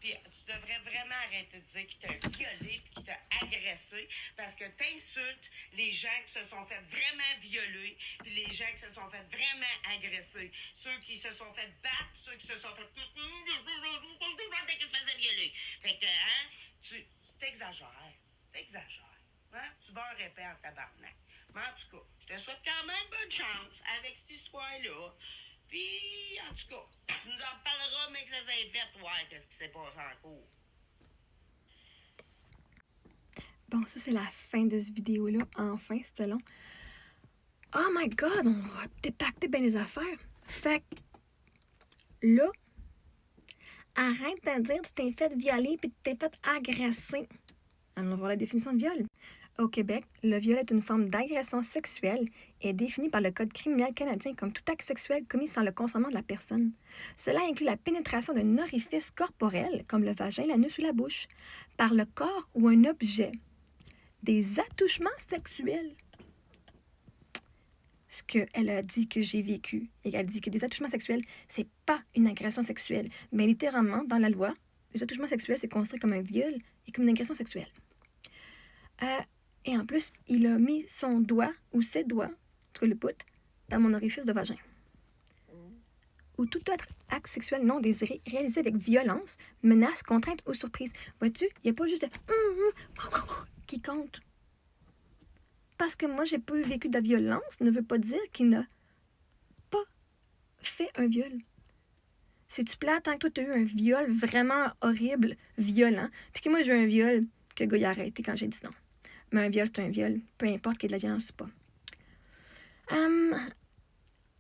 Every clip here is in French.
Puis tu devrais vraiment arrêter de dire qu'il t'a violé puis qu'il t'a agressé parce que t'insultes les gens qui se sont fait vraiment violer puis les gens qui se sont fait vraiment agresser. Ceux qui se sont fait battre, ceux qui se sont fait... qui se faisaient violer. Fait que, hein, tu t'exagères. T'exagères. Hein? Tu beurres épais en tabarnak. Mais en tout cas, je te souhaite quand même bonne chance avec cette histoire-là. Puis, en tout cas, tu nous en parleras, mais que ça s'est fait, ouais, qu'est-ce qui s'est passé en cours. Bon, ça, c'est la fin de cette vidéo-là. Enfin, c'était long. Oh my God, on va dépacter bien les affaires. Fait que, là, arrête de dire que tu t'es fait violer puis que tu t'es fait agresser. Allons voir la définition de viol. Au Québec, le viol est une forme d'agression sexuelle et est définie par le Code criminel canadien comme tout acte sexuel commis sans le consentement de la personne. Cela inclut la pénétration d'un orifice corporel, comme le vagin, l'anus ou la bouche, par le corps ou un objet. Des attouchements sexuels. Ce qu'elle a dit que j'ai vécu, et elle dit que des attouchements sexuels, c'est pas une agression sexuelle. Mais littéralement, dans la loi, les attouchements sexuels, c'est considéré comme un viol et comme une agression sexuelle. Et en plus, il a mis son doigt, ou ses doigts, entre le pouce, dans mon orifice de vagin. Ou tout autre acte sexuel non désiré réalisé avec violence, menace, contrainte ou surprise. Vois-tu, il n'y a pas juste de qui compte. Parce que moi, j'ai pas eu vécu de la violence ne veut pas dire qu'il n'a pas fait un viol. C'est-tu plate tant que toi, tu as eu un viol vraiment horrible, violent, puis que moi, j'ai eu un viol que le gars il a arrêté quand j'ai dit non. Mais un viol, c'est un viol, peu importe qu'il y ait de la violence ou pas.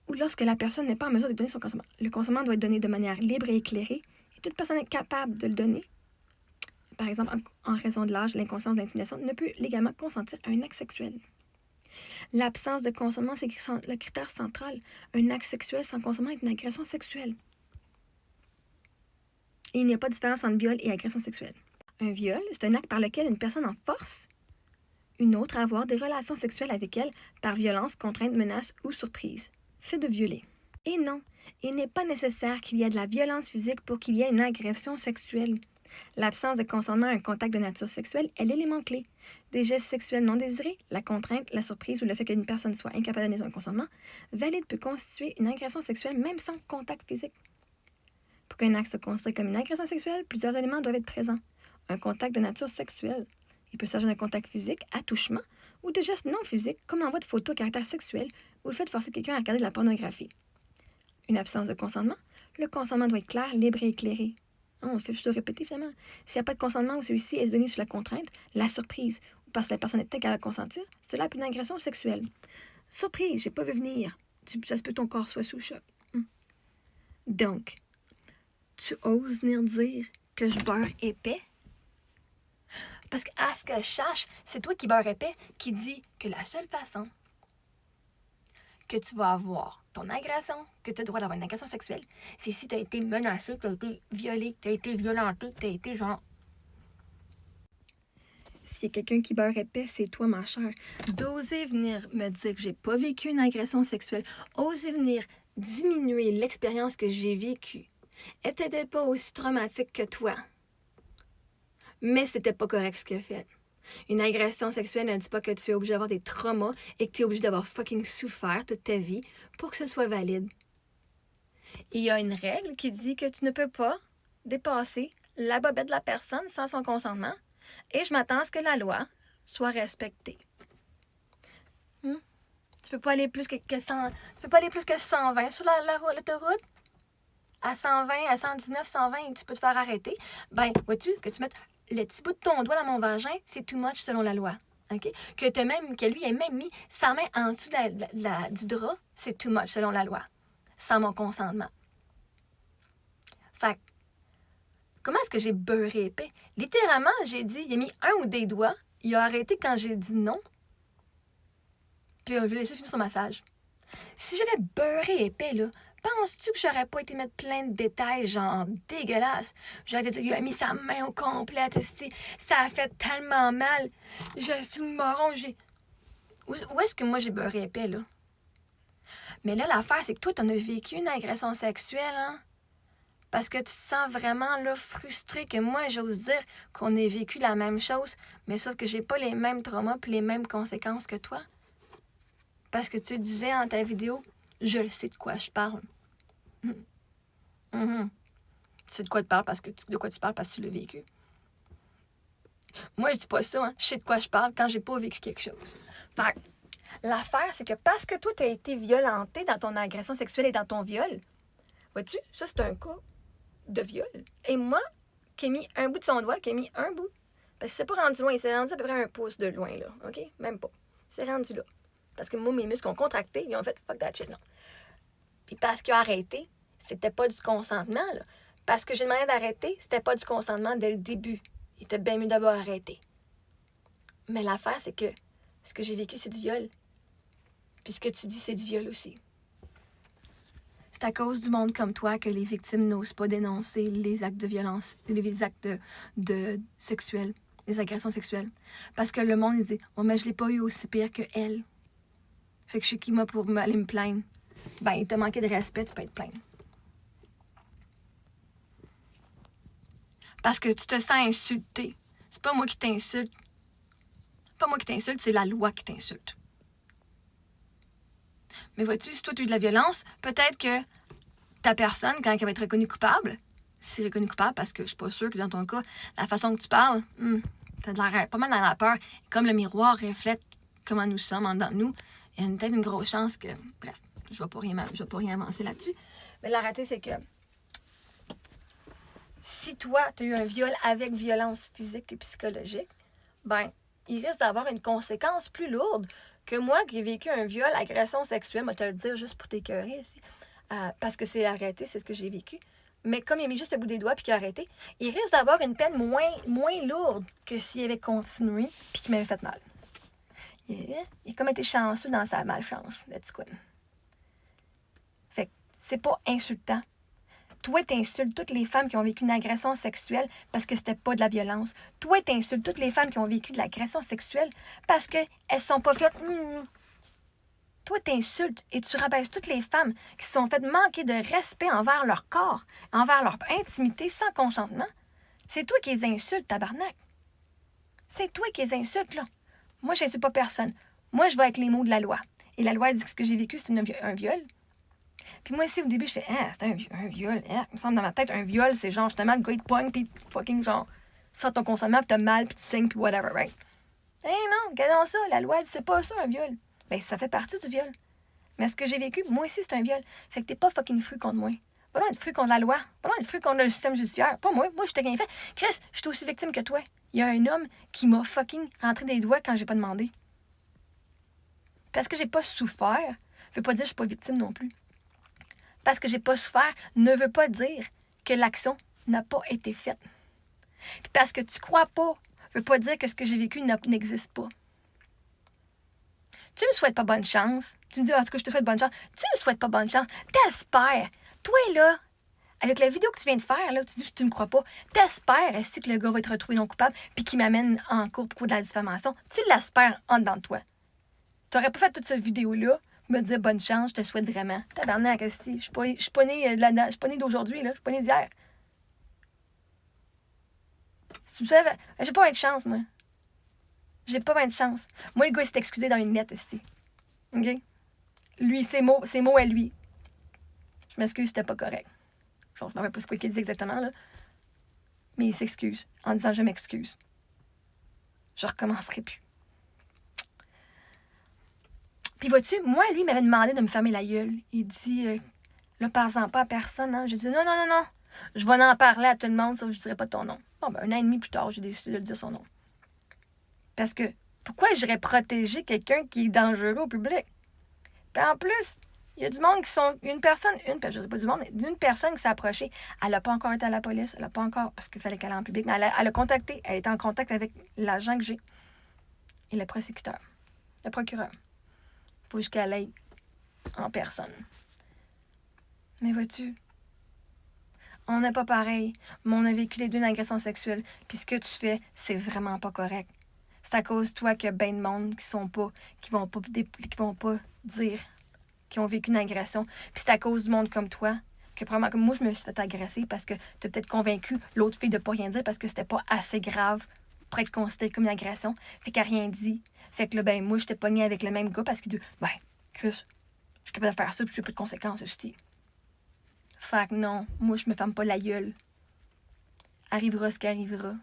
Ou lorsque la personne n'est pas en mesure de donner son consentement. Le consentement doit être donné de manière libre et éclairée, et toute personne est capable de le donner, par exemple en raison de l'âge, l'inconscience, l'intimidation, ne peut légalement consentir à un acte sexuel. L'absence de consentement, c'est le critère central. Un acte sexuel sans consentement est une agression sexuelle. Et il n'y a pas de différence entre viol et agression sexuelle. Un viol, c'est un acte par lequel une personne en force une autre à avoir des relations sexuelles avec elle par violence, contrainte, menace ou surprise. Fait de violer. Et non, il n'est pas nécessaire qu'il y ait de la violence physique pour qu'il y ait une agression sexuelle. L'absence de consentement à un contact de nature sexuelle est l'élément clé. Des gestes sexuels non désirés, la contrainte, la surprise ou le fait qu'une personne soit incapable de donner son consentement valide peut constituer une agression sexuelle même sans contact physique. Pour qu'un acte se considère comme une agression sexuelle, plusieurs éléments doivent être présents. Un contact de nature sexuelle. Il peut s'agir d'un contact physique, attouchement, ou de gestes non physiques, comme l'envoi de photos à caractère sexuel ou le fait de forcer quelqu'un à regarder de la pornographie. Une absence de consentement. Le consentement doit être clair, libre et éclairé. On fait juste le répéter finalement. S'il n'y a pas de consentement ou celui-ci est donné sous la contrainte, la surprise, ou parce que la personne est incapable de consentir, cela peut être une agression sexuelle. Surprise, j'ai pas vu venir. Ça se peut que ton corps soit sous choc. Donc, tu oses venir dire que je beurre épais? Parce qu'à ce que je sache, c'est toi qui beurre épais qui dit que la seule façon que tu vas avoir ton agression, que tu as le droit d'avoir une agression sexuelle, c'est si tu as été menacé, que tu as été violé, que tu as été violenté, que tu as été genre... S'il y a quelqu'un qui beurre épais, c'est toi, ma chère. D'oser venir me dire que j'ai pas vécu une agression sexuelle, oser venir diminuer l'expérience que j'ai vécue, est peut-être pas aussi traumatique que toi. Mais c'était pas correct ce qu'il a fait. Une agression sexuelle ne dit pas que tu es obligé d'avoir des traumas et que tu es obligé d'avoir fucking souffert toute ta vie pour que ce soit valide. Et il y a une règle qui dit que tu ne peux pas dépasser la bobette de la personne sans son consentement et je m'attends à ce que la loi soit respectée. Tu peux pas aller plus que 100, tu peux pas aller plus que 120 sur l'autoroute. À 120, à 119, 120, tu peux te faire arrêter. Ben, vois-tu, que tu mettes le petit bout de ton doigt dans mon vagin, c'est too much selon la loi. Okay? Que lui ait même mis sa main en dessous du drap, c'est too much selon la loi. Sans mon consentement. Fait comment est-ce que j'ai beurré épais? Littéralement, j'ai dit, il a mis un ou des doigts, il a arrêté quand j'ai dit non. Puis je l'ai laissé finir son massage. Si j'avais beurré épais, là, penses-tu que j'aurais pas été mettre plein de détails, genre dégueulasses? J'aurais dit, il a mis sa main au complet, ça a fait tellement mal. J'ai le moron, Où est-ce que moi j'ai beurré épais, là? Mais là, l'affaire, c'est que toi, t'en as vécu une agression sexuelle, hein? Parce que tu te sens vraiment là, frustré que moi, j'ose dire qu'on ait vécu la même chose, mais sauf que j'ai pas les mêmes traumas et les mêmes conséquences que toi. Parce que tu le disais dans ta vidéo, je sais de quoi je parle. Mm-hmm. Tu sais de quoi tu parles parce que tu l'as vécu. Moi, je dis pas ça, hein. Je sais de quoi je parle quand j'ai pas vécu quelque chose. Fait l'affaire, c'est que parce que toi, tu as été violenté dans ton agression sexuelle et dans ton viol, vois-tu, ça, c'est un cas de viol. Et moi, qui ai mis un bout de son doigt, qui ai mis un bout, parce que c'est pas rendu loin, c'est rendu à peu près un pouce de loin, là, OK? Même pas. C'est rendu là. Parce que moi, mes muscles ont contracté, ils ont fait « fuck that shit », non. Puis parce qu'il a arrêté, c'était pas du consentement, là. Parce que j'ai demandé d'arrêter, c'était pas du consentement dès le début. Il était bien mieux d'avoir arrêté. Mais l'affaire, c'est que ce que j'ai vécu, c'est du viol. Puis ce que tu dis, c'est du viol aussi. C'est à cause du monde comme toi que les victimes n'osent pas dénoncer les actes de violence, les actes de sexuels, les agressions sexuelles. Parce que le monde, il dit « Oh, mais je l'ai pas eu aussi pire que elle. Fait que je sais qui m'a pour aller me plaindre. » Ben, il t'a manqué de respect, tu peux être plaindre. Parce que tu te sens insulté. C'est pas moi qui t'insulte. C'est pas moi qui t'insulte, c'est la loi qui t'insulte. Mais vois-tu, si toi tu as eu de la violence, peut-être que ta personne, quand elle va être reconnue coupable, c'est reconnu coupable parce que je suis pas sûre que dans ton cas, la façon que tu parles, t'as de l'air pas mal dans la peur. Comme le miroir reflète comment nous sommes en dedans de nous, il y a peut-être une grosse chance que... Bref, je vais pas rien avancer là-dessus. Mais la réalité, c'est que si toi, tu as eu un viol avec violence physique et psychologique, ben, il risque d'avoir une conséquence plus lourde que moi qui ai vécu un viol, agression sexuelle, moi te le dire juste pour t'écœurer ici, parce que c'est arrêté, c'est ce que j'ai vécu. Mais comme il a mis juste le bout des doigts puis qu'il a arrêté, il risque d'avoir une peine moins lourde que s'il avait continué puis qu'il m'avait fait mal. Il a comme été chanceux dans sa malchance, le petit queen. Fait que c'est pas insultant. Toi, t'insultes toutes les femmes qui ont vécu une agression sexuelle parce que c'était pas de la violence. Toi, t'insultes toutes les femmes qui ont vécu de l'agression sexuelle parce qu'elles sont pas faites... Toi, t'insultes et tu rabaisses toutes les femmes qui se sont faites manquer de respect envers leur corps, envers leur intimité sans consentement. C'est toi qui les insultes, tabarnak. C'est toi qui les insultes, là. Moi, je n'insulte pas personne. Moi, je vais avec les mots de la loi. Et la loi dit que ce que j'ai vécu, c'est un viol. Puis moi aussi, au début, je fais « Ah, c'est un viol. Il me semble dans ma tête, un viol, c'est genre justement le gars, il te pogne, puis fucking genre, sans ton consentement, puis t'as mal, puis tu saignes, puis whatever, right? » Eh non, regardons ça, la loi, c'est pas ça, un viol. Ben, ça fait partie du viol. Mais ce que j'ai vécu, moi aussi, c'est un viol. Fait que t'es pas fucking fru contre moi. Pas loin de fru contre la loi. Pas loin de fru contre le système judiciaire. Pas moi. Moi, je t'ai rien fait. Chris, je suis aussi victime que toi. Il y a un homme qui m'a fucking rentré des doigts quand j'ai pas demandé. Parce que j'ai pas souffert, veut pas dire que je suis pas victime non plus. Parce que j'ai pas souffert ne veut pas dire que l'action n'a pas été faite. Puis parce que tu crois pas, veut pas dire que ce que j'ai vécu n'existe pas. Tu me souhaites pas bonne chance. Tu me dis, en tout cas, je te souhaite bonne chance. Tu me souhaites pas bonne chance. T'espères. Toi, là, avec la vidéo que tu viens de faire, là, tu dis, tu me crois pas. T'espères, est-ce que le gars va être retrouvé non coupable puis qu'il m'amène en cours pour de la diffamation. Tu l'espères en dedans de toi. T'aurais pas fait toute cette vidéo-là, me dire bonne chance, je te souhaite vraiment. Tabarnak, je suis pas née d'aujourd'hui, là. Je suis pas née d'hier. Si tu savais, j'ai pas 20 de chance, moi. J'ai pas 20 de chance. Moi, le gars, il s'est excusé dans une lettre, ici. OK? Lui, ses mots à lui. Je m'excuse, c'était pas correct. Genre, je ne me rappelle pas ce qu'il dit exactement, là. Mais il s'excuse en disant je m'excuse. Je recommencerai plus. Puis vois-tu, moi, lui, il m'avait demandé de me fermer la gueule. Il dit, là, parle-en pas à personne, hein. J'ai dit, non. Je vais en parler à tout le monde, sauf que je ne dirai pas ton nom. Bon, ben, 1 an et demi plus tard, j'ai décidé de dire son nom. Parce que, pourquoi j'irais protéger quelqu'un qui est dangereux au public? Puis en plus, il y a du monde qui sont... je dirais pas du monde, mais une personne qui s'est approchée. Elle n'a pas encore été à la police, elle n'a pas encore... Parce qu'il fallait qu'elle aille en public, mais elle a contacté, elle était en contact avec l'agent que j'ai. Et le procureur. Faut juste qu'elle aille en personne. Mais vois-tu, on n'est pas pareil, mais on a vécu les deux une agression sexuelle. Puis ce que tu fais, c'est vraiment pas correct. C'est à cause de toi qu'il y a bien de monde qui vont pas dire qu'ils ont vécu une agression. Puis c'est à cause du monde comme toi que probablement que moi, je me suis fait agresser parce que tu as peut-être convaincu l'autre fille de pas rien dire parce que c'était pas assez grave pour être considéré comme une agression. Fait qu'elle a rien dit. Fait que là, ben, moi, j'étais pognée avec le même gars parce qu'il dit, ben, Chris, je suis capable de faire ça puis je n'ai pas de conséquences aussi. Fait que non, moi, je me ferme pas la gueule. Arrivera ce qui arrivera.